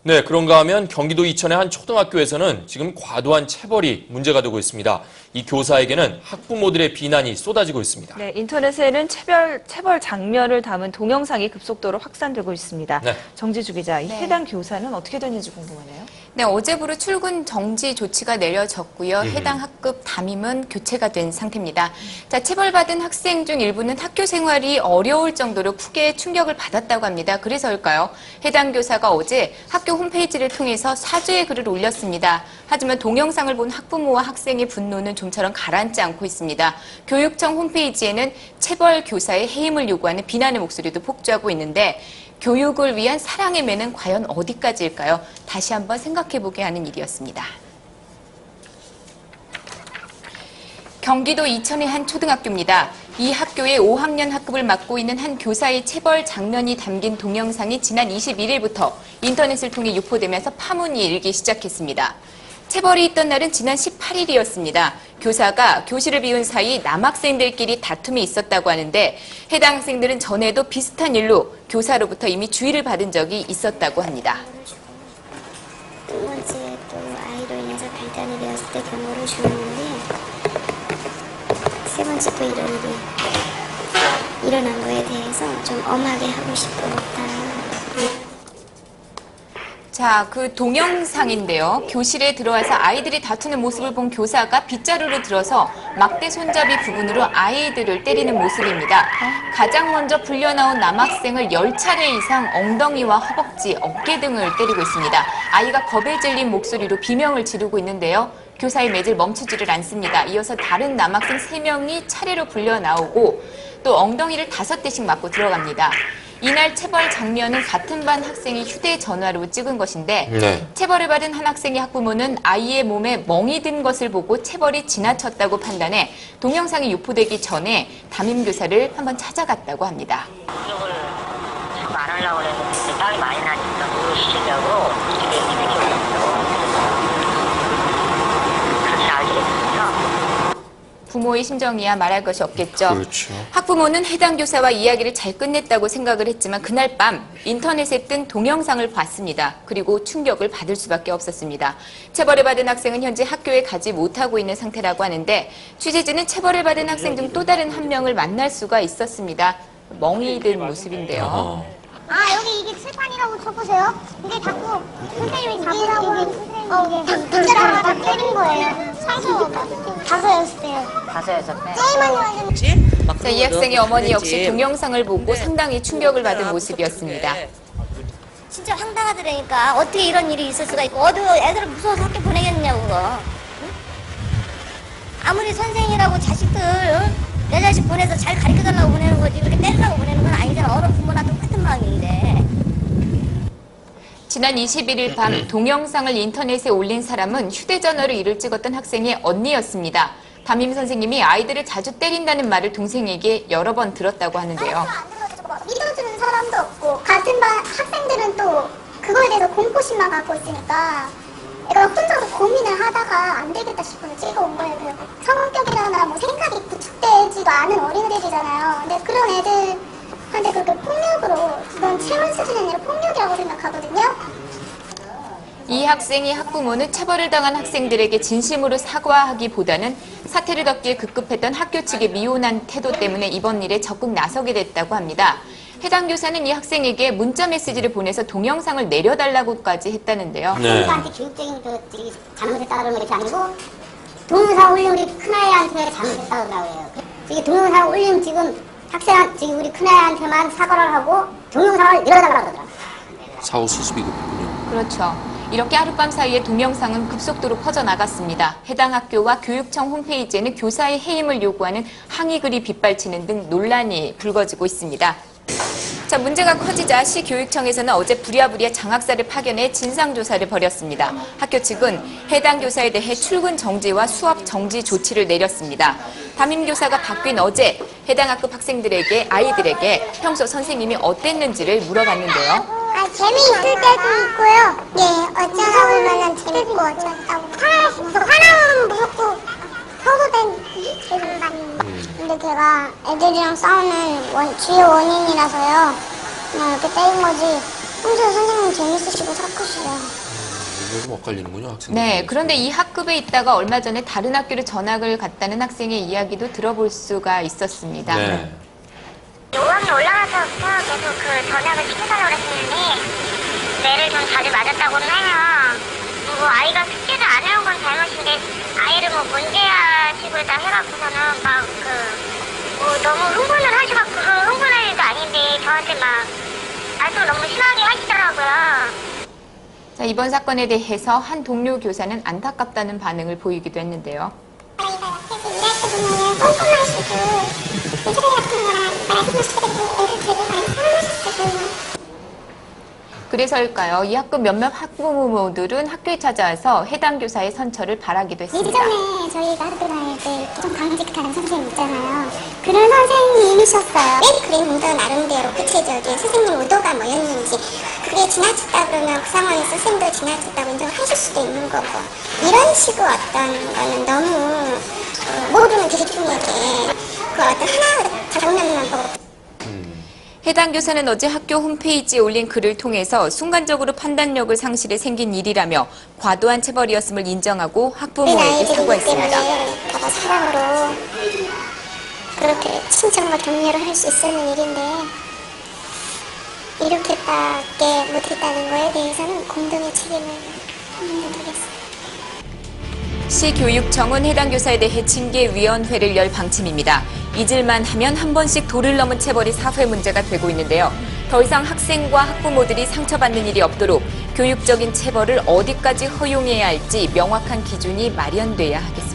네, 그런가 하면 경기도 이천의 한 초등학교에서는 지금 과도한 체벌이 문제가 되고 있습니다. 이 교사에게는 학부모들의 비난이 쏟아지고 있습니다. 네, 인터넷에는 체벌 장면을 담은 동영상이 급속도로 확산되고 있습니다. 네. 정지주 기자, 이 해당 교사는 어떻게 됐는지 궁금하네요. 네, 어제부로 출근 정지 조치가 내려졌고요. 해당 학급 담임은 교체가 된 상태입니다. 자, 체벌받은 학생 중 일부는 학교 생활이 어려울 정도로 크게 충격을 받았다고 합니다. 그래서일까요? 해당 교사가 어제 학교 홈페이지를 통해서 사죄의 글을 올렸습니다. 하지만 동영상을 본 학부모와 학생의 분노는 좀처럼 가라앉지 않고 있습니다. 교육청 홈페이지에는 체벌 교사의 해임을 요구하는 비난의 목소리도 폭주하고 있는데 교육을 위한 사랑의 매는 과연 어디까지일까요? 다시 한번 생각해보게 하는 일이었습니다. 경기도 이천의 한 초등학교입니다. 이 학교의 5학년 학급을 맡고 있는 한 교사의 체벌 장면이 담긴 동영상이 지난 21일부터 인터넷을 통해 유포되면서 파문이 일기 시작했습니다. 체벌이 있던 날은 지난 18일이었습니다. 교사가 교실을 비운 사이 남학생들끼리 다툼이 있었다고 하는데 해당 학생들은 전에도 비슷한 일로 교사로부터 이미 주의를 받은 적이 있었다고 합니다. 두 번째 또 아이로 인해서 발단이 되었을 때 경고를 주었는데 세 번째 또 이런 일이 일어난 거에 대해서 좀 엄하게 하고 싶었다. 자, 그 동영상인데요. 교실에 들어와서 아이들이 다투는 모습을 본 교사가 빗자루를 들어서 막대 손잡이 부분으로 아이들을 때리는 모습입니다. 가장 먼저 불려나온 남학생을 10차례 이상 엉덩이와 허벅지, 어깨 등을 때리고 있습니다. 아이가 겁에 질린 목소리로 비명을 지르고 있는데요. 교사의 매질 멈추지를 않습니다. 이어서 다른 남학생 3명이 차례로 불려나오고 또 엉덩이를 5대씩 맞고 들어갑니다. 이날 체벌 장면은 같은 반 학생이 휴대전화로 찍은 것인데 체벌을 받은 한 학생의 학부모는 아이의 몸에 멍이 든 것을 보고 체벌이 지나쳤다고 판단해 동영상이 유포되기 전에 담임교사를 한번 찾아갔다고 합니다. 기억을 자꾸 안 하려고 그랬는데 땀이 많이 나니까 모르시려고 이게 기억났다고 그렇게 알게 됐습니다. 부모의 심정이야 말할 것이 없겠죠. 그렇죠. 학부모는 해당 교사와 이야기를 잘 끝냈다고 생각을 했지만 그날 밤 인터넷에 뜬 동영상을 봤습니다. 그리고 충격을 받을 수밖에 없었습니다. 체벌을 받은 학생은 현재 학교에 가지 못하고 있는 상태라고 하는데 취재진은 체벌을 받은 학생 중 또 다른 한 명을 만날 수가 있었습니다. 멍이 든 모습인데요. 아 여기 이게 칠판이라고 쳐보세요. 이게 자꾸 선생님이 잡으라고 빗자루로 다 때린 거예요. 사서 5-6대요. 5-6대? 게임하는 자, 이 학생의 어머니 역시 동영상을 보고 상당히 충격을 받은 모습이었습니다. 진짜 황당하더라니까. 어떻게 이런 일이 있을 수가 있고 애들을 무서워서 학교 보내겠냐고 그거. 응? 아무리 선생이라고 자식들 내 자식 보내서 잘 가르쳐달라고 보내는 거지 이렇게 때리려고 보내는 건 아니잖아. 어른 부모나 똑같은 마음인데. 지난 21일 밤 동영상을 인터넷에 올린 사람은 휴대전화로 이를 찍었던 학생의 언니였습니다. 담임 선생님이 아이들을 자주 때린다는 말을 동생에게 여러 번 들었다고 하는데요. 믿어주는 사람도 없고 같은 반 학생들은 또 그거에 대해서 공포심만 갖고 있으니까 내가 혼자서 고민을 하다가 안 되겠다 싶어서 찍어온 거예요. 성격이나 뭐 생각이 구축되지도 않은 어린애들이잖아요. 근데 그런 애들한테 그렇게 폭력으로 그건 체벌 수준이 아니라 폭력이라고 생각하거든요. 이 학생의 학부모는 체벌을 당한 학생들에게 진심으로 사과하기보다는 사태를 덮기에 급급했던 학교 측의 미온한 태도 때문에 이번 일에 적극 나서게 됐다고 합니다. 해당 교사는 이 학생에게 문자 메시지를 보내서 동영상을 내려달라고까지 했다는데요. 학생들한테 교육적인 것들이 잘못했다 그런 것이 아니고 동영상 올린 우리 큰아이한테 잘못했다 그러고요. 이게 동영상 올린 지금 학생한 지금 우리 큰아이한테만 사과를 하고 동영상을 내려달라고 그러더라고요. 사후 수습이군요. 그렇죠. 이렇게 하룻밤 사이에 동영상은 급속도로 퍼져나갔습니다. 해당 학교와 교육청 홈페이지에는 교사의 해임을 요구하는 항의글이 빗발치는 등 논란이 불거지고 있습니다. 자, 문제가 커지자 시교육청에서는 어제 부랴부랴 장학사를 파견해 진상조사를 벌였습니다. 학교 측은 해당 교사에 대해 출근 정지와 수업 정지 조치를 내렸습니다. 담임교사가 바뀐 어제 해당 학급 학생들에게 아이들에게 평소 선생님이 어땠는지를 물어봤는데요. 재미있을 때도 있고요. 예, 어쩌다 보면 재밌고 어쩌다고. 화나면 무섭고 서도된 재미만. 근데 걔가 애들이랑 싸우는 주요 원인이라서요. 그냥 이렇게 때린 거지. 평소에 선생님 재밌으시고 착하시죠. 이게 좀 엇갈리는군요, 학생들. 네, 그런데 이 학급에 있다가 얼마 전에 다른 학교로 전학을 갔다는 학생의 이야기도 들어볼 수가 있었습니다. 네. 5학년 올라가서부터 계속 그 전학을 시켜달라고 그랬는데 매를 좀 자주 맞았다고는 해요. 뭐 아이가 숙제를 안 해온 건 잘못인데 아이를 뭐 문제아식으로 다 해갖고서는 막 너무 흥분을 하셔갖고 그 흥분할 일도 아닌데 저한테 막 말씀 너무 심하게 하시더라고요. 자, 이번 사건에 대해서 한 동료 교사는 안타깝다는 반응을 보이기도 했는데요. 아이가 옆에서 일할 때 보면은 뻔뻔하시고 요즘 같은 거랑 말씀하시게 되고 애들 되게 많이 사랑하셨어요. 그래서일까요? 이 학급 몇몇 학부모들은 학교에 찾아와서 해당 교사의 선처를 바라기도 했습니다. 예전에 저희가 학교 다닐 때 좀 강직하는 선생님 있잖아요. 그런 선생님이셨어요. 그림도 나름대로 구체적인 선생님 의도가 뭐였는지 그게 지나쳤다 그러면 그 상황에서 선생님도 지나쳤다고 인정을 하실 수도 있는 거고 이런 식의 어떤 거는 너무 모르는 대중에게 그 어떤 하나 장면만 보고 해당 교사는 어제 학교 홈페이지에 올린 글을 통해서 순간적으로 판단력을 상실해 생긴 일이라며 과도한 체벌이었음을 인정하고 학부모에게 사과했습니다. 봐봐 사람으로 그렇게 친정과 격려를 할 수 있었는 일인데 이렇게밖에 못했다는 거에 대해서는 공동의 책임을 묻겠습니다. 시교육청은 해당 교사에 대해 징계위원회를 열 방침입니다. 잊을만 하면 한 번씩 도를 넘은 체벌이 사회 문제가 되고 있는데요. 더 이상 학생과 학부모들이 상처받는 일이 없도록 교육적인 체벌을 어디까지 허용해야 할지 명확한 기준이 마련돼야 하겠습니다.